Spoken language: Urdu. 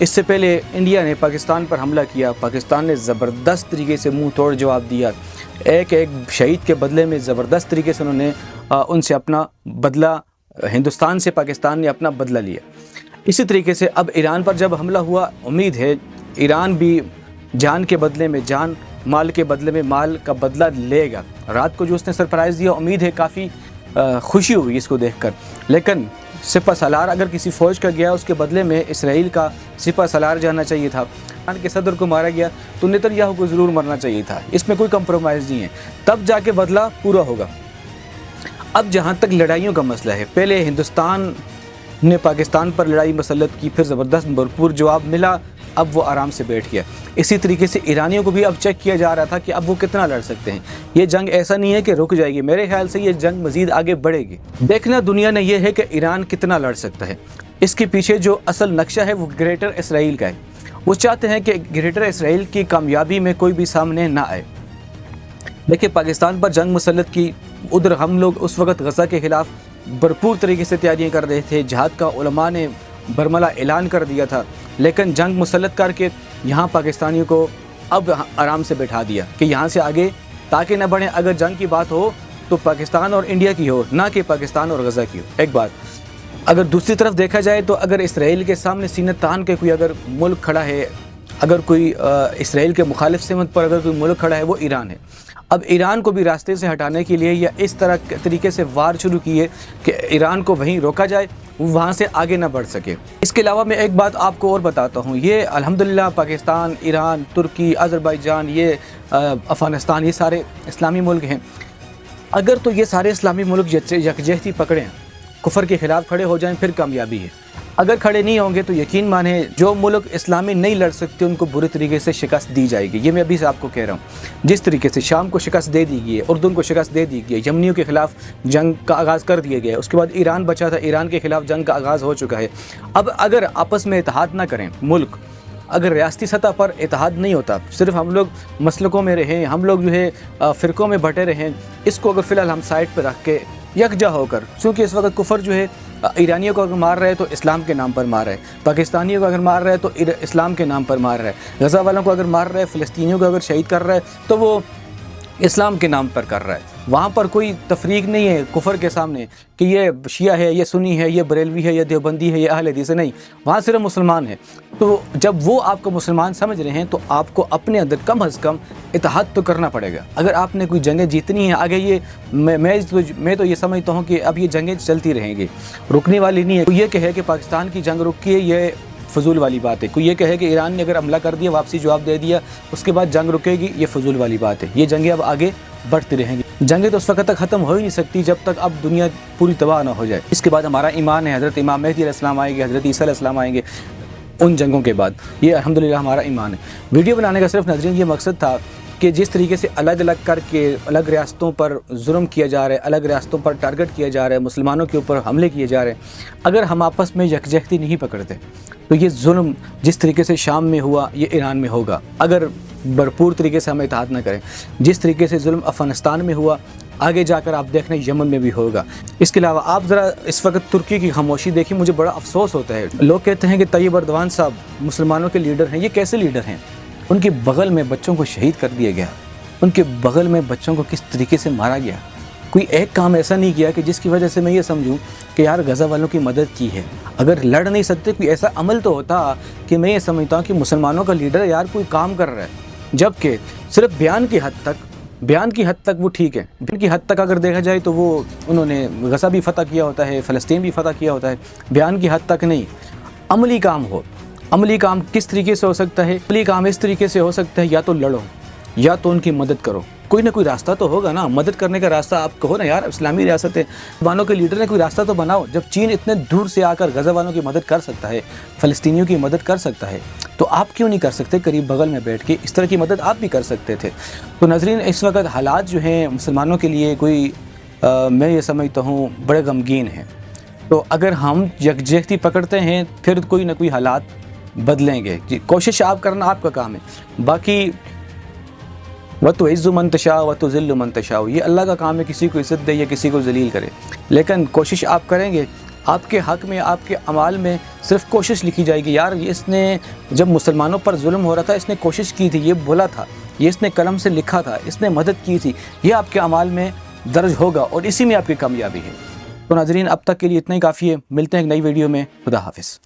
اس سے پہلے انڈیا نے پاکستان پر حملہ کیا، پاکستان نے زبردست طریقے سے منہ توڑ جواب دیا، ایک شہید کے بدلے میں زبردست طریقے سے انہوں نے ان سے اپنا بدلہ، ہندوستان سے پاکستان نے اپنا بدلہ لیا۔ اسی طریقے سے اب ایران پر جب حملہ ہوا، امید ہے ایران بھی جان کے بدلے میں جان، مال کے بدلے میں مال کا بدلہ لے گا۔ رات کو جو اس نے سرپرائز دیا، امید ہے کافی خوشی ہوئی اس کو دیکھ کر، لیکن سپہ سالار اگر کسی فوج کا گیا، اس کے بدلے میں اسرائیل کا سپہ سالار جانا چاہیے تھا۔ ایران کے صدر کو مارا گیا تو نیتن یاہو کو ضرور مرنا چاہیے تھا، اس میں کوئی کمپرومائز نہیں ہے، تب جا کے بدلہ پورا ہوگا۔ اب جہاں تک لڑائیوں کا مسئلہ ہے، پہلے ہندوستان نے پاکستان پر لڑائی مسلط کی، پھر زبردست بھرپور جواب ملا، اب وہ آرام سے بیٹھ گیا۔ اسی طریقے سے ایرانیوں کو بھی اب چیک کیا جا رہا تھا کہ اب وہ کتنا لڑ سکتے ہیں۔ یہ جنگ ایسا نہیں ہے کہ رک جائے گی، میرے خیال سے یہ جنگ مزید آگے بڑھے گی۔ دیکھنا دنیا نے یہ ہے کہ ایران کتنا لڑ سکتا ہے۔ اس کے پیچھے جو اصل نقشہ ہے وہ گریٹر اسرائیل کا ہے۔ وہ چاہتے ہیں کہ گریٹر اسرائیل کی کامیابی میں کوئی بھی سامنے نہ آئے۔ دیکھیں پاکستان پر جنگ مسلط کی، ادھر ہم لوگ اس وقت غزہ کے خلاف بھرپور طریقے سے تیاریاں کر رہے تھے، جہاد کا علماء نے برملا اعلان کر دیا تھا، لیکن جنگ مسلط کر کے یہاں پاکستانیوں کو اب آرام سے بٹھا دیا کہ یہاں سے آگے تاکہ نہ بڑھیں۔ اگر جنگ کی بات ہو تو پاکستان اور انڈیا کی ہو، نہ کہ پاکستان اور غزہ کی ہو، ایک بات۔ اگر دوسری طرف دیکھا جائے تو اگر اسرائیل کے سامنے سینہ تان کے کوئی اگر ملک کھڑا ہے، اگر کوئی اسرائیل کے مخالف سمت پر اگر کوئی ملک کھڑا ہے، وہ ایران ہے۔ اب ایران کو بھی راستے سے ہٹانے کے لیے یا اس طرح طریقے سے وار شروع کیے کہ ایران کو وہیں روکا جائے، وہاں سے آگے نہ بڑھ سکے۔ اس کے علاوہ میں ایک بات آپ کو اور بتاتا ہوں، یہ الحمدللہ پاکستان، ایران، ترکی، آذربائیجان، یہ افغانستان، یہ سارے اسلامی ملک ہیں۔ اگر تو یہ سارے اسلامی ملک یکجہتی پکڑیں، کفر کے خلاف کھڑے ہو جائیں، پھر کامیابی ہے۔ اگر کھڑے نہیں ہوں گے تو یقین مانیں جو ملک اسلامی نہیں لڑ سکتے ان کو برے طریقے سے شکست دی جائے گی۔ یہ میں ابھی سے آپ کو کہہ رہا ہوں، جس طریقے سے شام کو شکست دے دی گئی ہے، اردن کو شکست دے دی گئی ہے، یمنیوں کے خلاف جنگ کا آغاز کر دیا گیا ہے، اس کے بعد ایران بچا تھا، ایران کے خلاف جنگ کا آغاز ہو چکا ہے۔ اب اگر آپس میں اتحاد نہ کریں ملک، اگر ریاستی سطح پر اتحاد نہیں ہوتا، صرف ہم لوگ مسلکوں میں رہیں، ہم لوگ جو ہے فرقوں میں بٹے رہیں، اس کو اگر فی الحال ہم سائڈ پہ رکھ کے یکجا ہو کر، چونکہ اس وقت کفر جو ہے ایرانیوں کو اگر مار رہا ہے تو اسلام کے نام پر مار رہا ہے، پاکستانیوں کو اگر مار رہا ہے تو اسلام کے نام پر مار رہا ہے، غزہ والوں کو اگر مار رہا ہے، فلسطینیوں کو اگر شہید کر رہا ہے تو وہ اسلام کے نام پر کر رہا ہے۔ وہاں پر کوئی تفریق نہیں ہے کفر کے سامنے کہ یہ شیعہ ہے، یہ سنی ہے، یہ بریلوی ہے، یہ دیوبندی ہے، یہ اہل حدیث ہے، نہیں، وہاں صرف مسلمان ہے۔ تو جب وہ آپ کو مسلمان سمجھ رہے ہیں تو آپ کو اپنے اندر کم از کم اتحاد تو کرنا پڑے گا۔ اگر آپ نے کوئی جنگیں جیتنی ہیں آگے، یہ میں تو یہ سمجھتا ہوں کہ اب یہ جنگیں چلتی رہیں گی، رکنے والی نہیں ہے۔ کوئی یہ کہے کہ پاکستان کی جنگ رکی ہے، یہ فضول والی بات ہے۔ کوئی یہ کہے کہ ایران نے اگر حملہ کر دیا، واپسی جواب دے دیا، اس کے بعد جنگ رکے گی، یہ فضول والی بات ہے۔ یہ جنگیں اب آگے بڑھتی رہیں گی۔ جنگیں تو اس وقت تک ختم ہو ہی نہیں سکتی جب تک اب دنیا پوری تباہ نہ ہو جائے۔ اس کے بعد ہمارا ایمان ہے حضرت امام مہدی علیہ السلام آئیں گے، حضرت عیسیٰ علیہ السلام آئیں گے، ان جنگوں کے بعد۔ یہ الحمدللہ ہمارا ایمان ہے۔ ویڈیو بنانے کا صرف ناظرین یہ مقصد تھا کہ جس طریقے سے الگ الگ کر کے الگ ریاستوں پر ظلم کیا جا رہا ہے، الگ ریاستوں پر ٹارگٹ کیا جا رہا ہے، مسلمانوں کے اوپر حملے کیے جا رہے ہیں، اگر ہم آپس میں یکجہتی نہیں پکڑتے تو یہ ظلم جس طریقے سے شام میں ہوا یہ ایران میں ہوگا، اگر بھرپور طریقے سے ہم اتحاد نہ کریں۔ جس طریقے سے ظلم افغانستان میں ہوا، آگے جا کر آپ دیکھیں یمن میں بھی ہوگا۔ اس کے علاوہ آپ ذرا اس وقت ترکی کی خاموشی دیکھیں، مجھے بڑا افسوس ہوتا ہے۔ لوگ کہتے ہیں کہ طیب اردوان صاحب مسلمانوں کے لیڈر ہیں، یہ کیسے لیڈر ہیں؟ ان کے بغل میں بچوں کو شہید کر دیا گیا، ان کے بغل میں بچوں کو کس طریقے سے مارا گیا۔ کوئی ایک کام ایسا نہیں کیا کہ جس کی وجہ سے میں یہ سمجھوں کہ یار غزہ والوں کی مدد کی ہے۔ اگر لڑ نہیں سکتے کوئی ایسا عمل تو ہوتا کہ میں یہ سمجھتا ہوں کہ مسلمانوں کا لیڈر یار کوئی کام کر رہا ہے، جبکہ صرف بیان کی حد تک وہ ٹھیک ہے۔ بیان کی حد تک اگر دیکھا جائے تو وہ انہوں نے غزہ بھی فتح کیا ہوتا ہے، فلسطین بھی فتح کیا ہوتا ہے، بیان کی حد تک نہیں۔ عملی کام ہو، عملی کام کس طریقے سے ہو سکتا ہے؟ عملی کام اس طریقے سے ہو سکتا ہے یا تو لڑو یا تو ان کی مدد کرو۔ کوئی نہ کوئی راستہ تو ہوگا نا، مدد کرنے کا راستہ آپ کہو نا، یار اسلامی ریاست ہے، مسلمانوں کے لیڈر نے کوئی راستہ تو بناؤ۔ جب چین اتنے دور سے آ کر غزہ والوں کی مدد کر سکتا ہے، فلسطینیوں کی مدد کر سکتا ہے، تو آپ کیوں نہیں کر سکتے؟ قریب بغل میں بیٹھ کے اس طرح کی مدد آپ بھی کر سکتے تھے۔ تو ناظرین اس وقت حالات جو ہیں مسلمانوں کے لیے کوئی میں یہ سمجھتا ہوں بڑے غمگین ہیں۔ تو اگر ہم یکجہتی پکڑتے ہیں پھر کوئی نہ کوئی حالات بدلیں گے۔ جی کوشش آپ کرنا آپ کا کام ہے، باقی وَتُعِزُّ مَن تَشَاءُ وَتُذِلُّ مَن تَشَاءُ، یہ اللہ کا کام ہے، کسی کو عزت دے یا کسی کو ذلیل کرے، لیکن کوشش آپ کریں گے آپ کے حق میں، آپ کے اعمال میں صرف کوشش لکھی جائے گی، یار اس نے جب مسلمانوں پر ظلم ہو رہا تھا اس نے کوشش کی تھی، یہ بولا تھا، یہ اس نے قلم سے لکھا تھا، اس نے مدد کی تھی، یہ آپ کے اعمال میں درج ہوگا اور اسی میں آپ کی کامیابی ہے۔ تو ناظرین اب تک کے لیے اتنا ہی کافی ہے، ملتے ہیں ایک نئی ویڈیو میں، خدا حافظ۔